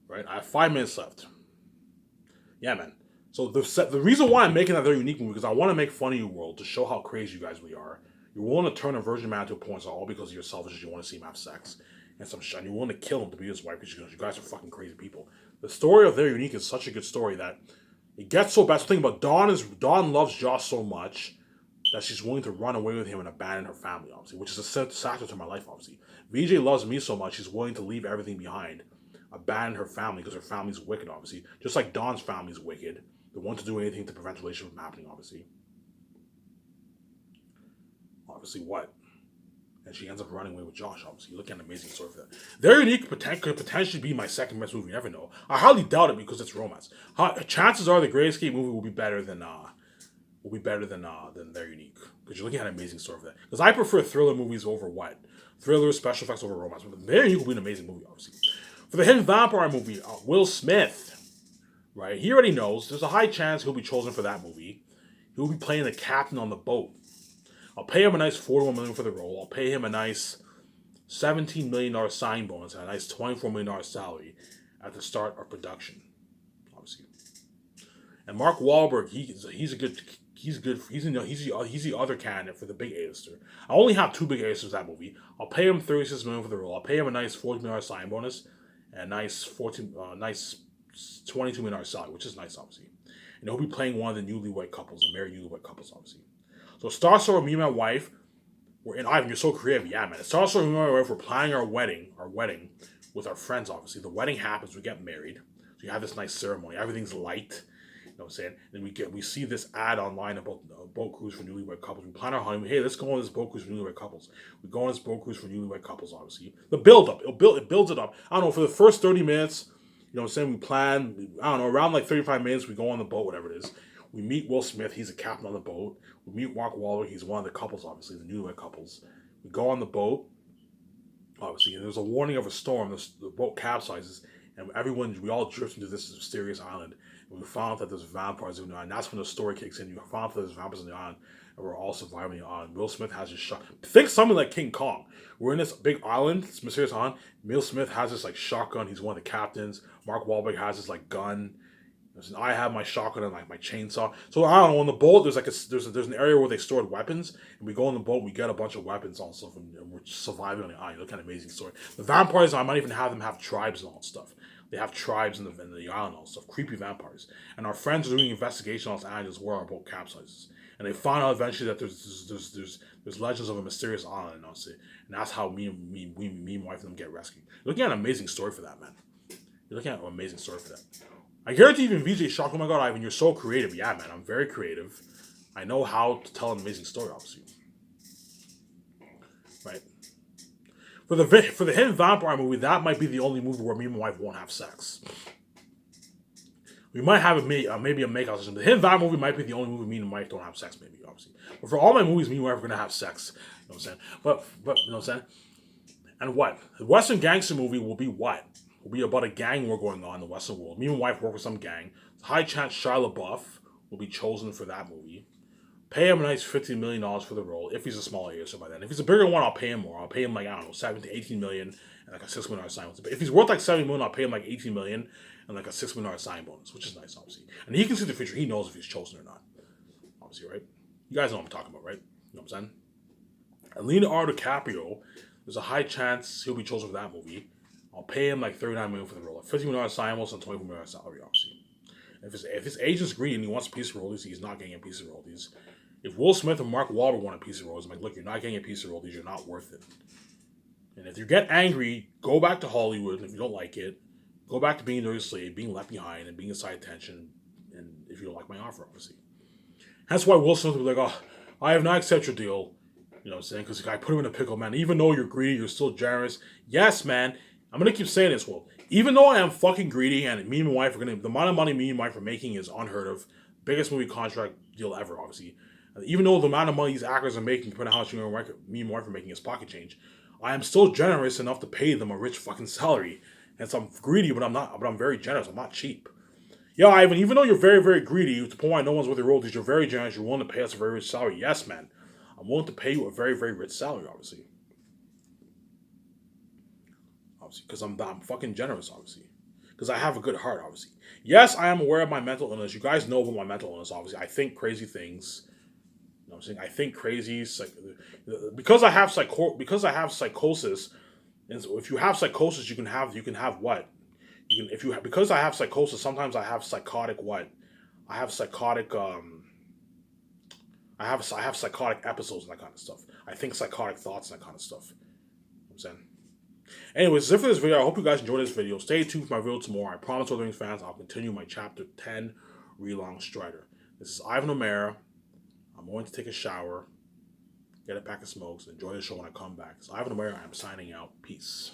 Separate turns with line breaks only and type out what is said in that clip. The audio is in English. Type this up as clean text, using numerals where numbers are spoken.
right? I have 5 minutes left. Yeah, man. So the reason why I'm making that very unique movie because I want to make fun of your world to show how crazy you guys really are. You're willing to turn a virgin man to a porn star all because you're selfish. You want to see him have sex and some shit. And you're willing to kill him to be his wife because you guys are fucking crazy people. The story of Very Unique is such a good story that it gets so bad. So think about Dawn loves Josh so much that she's willing to run away with him and abandon her family, obviously, which is a factor to my life, obviously. VJ loves me so much, she's willing to leave everything behind, abandon her family because her family's wicked, obviously. Just like Dawn's family's wicked. They want to do anything to prevent the relationship from happening, obviously. Obviously, what? And she ends up running away with Josh, obviously. Look at an amazing story for that. Very Unique could potentially be my second best movie, you never know. I hardly doubt it because it's romance. Chances are the Great Escape movie will be better than Very Unique. Because you're looking at an amazing story for that. Because I prefer thriller movies over what? Thriller, special effects over romance. But Very Unique will be an amazing movie, obviously. For the Hidden Vampire movie, Will Smith, right? He already knows. There's a high chance he'll be chosen for that movie. He'll be playing the captain on the boat. I'll pay him a nice $41 million for the role. I'll pay him a nice $17 million sign bonus and a nice $24 million salary at the start of production, obviously. And Mark Wahlberg, he's the other candidate for the big A-lister. I only have two big A-listers in that movie. I'll pay him $36 million for the role. I'll pay him a nice $40 million sign bonus and a nice $22 million salary, which is nice, obviously. And he'll be playing one of the newlywed couples, the married newlywed couples, obviously. So Star Story, me and my wife, we're in Ivan, you're so creative. Yeah, man. Star Story, me and my wife, we're planning our wedding with our friends, obviously. The wedding happens, we get married. So you have this nice ceremony. Everything's light. You know what I'm saying? Then we see this ad online about a boat cruise for newlywed couples. We plan our honeymoon. Hey, let's go on this boat cruise for newlywed couples. We go on this boat cruise for newlywed couples, obviously. The build up, it builds it up. I don't know, for the first 30 minutes, you know what I'm saying? We plan, I don't know, around like 35 minutes, we go on the boat, whatever it is. We meet Will Smith, he's a captain on the boat. We meet Mark Wahlberg, he's one of the couples, obviously, the newlywed couples. We go on the boat, obviously, and there's a warning of a storm. The boat capsizes, and we all drift into this mysterious island. And we found out that there's vampires in the island. And that's when the story kicks in. You found out that there's vampires on the island, and we're all surviving the island. Will Smith has his shot. Think something like King Kong. We're in this big island, this mysterious island. Will Smith has this like shotgun. He's one of the captains. Mark Wahlberg has this like gun. I have my shotgun and like my chainsaw. So I don't know. On the boat, there's an area where they stored weapons, and we go on the boat. We get a bunch of weapons and stuff, and we're surviving on the island. Look at an amazing story. The vampires, I might even have them have tribes and all that stuff. They have tribes in the island and all that stuff. Creepy vampires. And our friends are doing an investigation on this island where our boat capsizes, and they find out eventually that there's legends of a mysterious island, and that's how me and my wife and them get rescued. You're looking at an amazing story for that, man. You're looking at an amazing story for that. I guarantee even VJ shocked. Oh my god, Ivan, you're so creative. Yeah, man, I'm very creative. I know how to tell an amazing story, obviously. Right. For the Hidden Vampire movie, that might be the only movie where me and my wife won't have sex. We might have maybe a makeout system. The Hidden Vampire movie might be the only movie me and my wife don't have sex, maybe, obviously. But for all my movies, me and my wife are gonna have sex. You know what I'm saying? But you know what I'm saying? And what? The Western gangster movie will be what? Will be about a gang war going on in the Western world. Me and my wife work with some gang. There's a high chance Shia LaBeouf will be chosen for that movie. Pay him a nice $15 million for the role if he's a smaller A-lister by then. If he's a bigger one, I'll pay him more. I'll pay him like, I don't know, 7 to 18 million and like a $6 million sign bonus. But if he's worth like 70 million, I'll pay him like 18 million and like a $6 million sign bonus, which is nice, obviously. And he can see the future. He knows if he's chosen or not. Obviously, right? You guys know what I'm talking about, right? You know what I'm saying? And Leonardo DiCaprio, there's a high chance he'll be chosen for that movie. I'll pay him like $39 million for the role. $50 million sign bonus and $24 million salary, obviously. If his agent's greedy and he wants a piece of royalties, he's not getting a piece of royalties. If Will Smith and Mark Wahlberg want a piece of royalties, I'm like, look, you're not getting a piece of royalties, you're not worth it. And if you get angry, go back to Hollywood. If you don't like it, go back to being a slave, being left behind, and being a side attention. And if you don't like my offer, obviously. That's why Will Smith will be like, oh, I have not accepted your deal. You know what I'm saying? Because I put him in a pickle, man. Even though you're greedy, you're still generous. Yes, man. I'm going to keep saying this, Will. Even though I am fucking greedy and me and my wife are going to... The amount of money me and my wife are making is unheard of. Biggest movie contract deal ever, obviously. Even though the amount of money these actors are making compared to how much me and my wife are making is pocket change, I am still generous enough to pay them a rich fucking salary. And so I'm greedy, but I'm not. But I'm very generous. I'm not cheap. Yeah, Ivan, even though you're very, very greedy, to the point where no one's with your royalties, you're very generous. You're willing to pay us a very rich salary. Yes, man. I'm willing to pay you a very, very rich salary, obviously. Obviously, because I'm fucking generous, obviously. because I have a good heart, obviously. Yes, I am aware of my mental illness. You guys know about my mental illness, obviously. I think crazy things. You know what I'm saying? I think crazy, because I have psychosis. And so if you have psychosis, you can have what? You can if you have, because I have psychosis. Sometimes I have psychotic what? I have psychotic I have psychotic episodes and that kind of stuff. I think psychotic thoughts and that kind of stuff. You know what I'm saying. Anyways, that's it for this video. I hope you guys enjoyed this video. Stay tuned for my video tomorrow. I promise, Lord of the Rings fans, I'll continue my chapter 10, Relong Strider. This is Ivan O'Mara. I'm going to take a shower, get a pack of smokes, enjoy the show when I come back. So Ivan O'Mara, I'm signing out. Peace.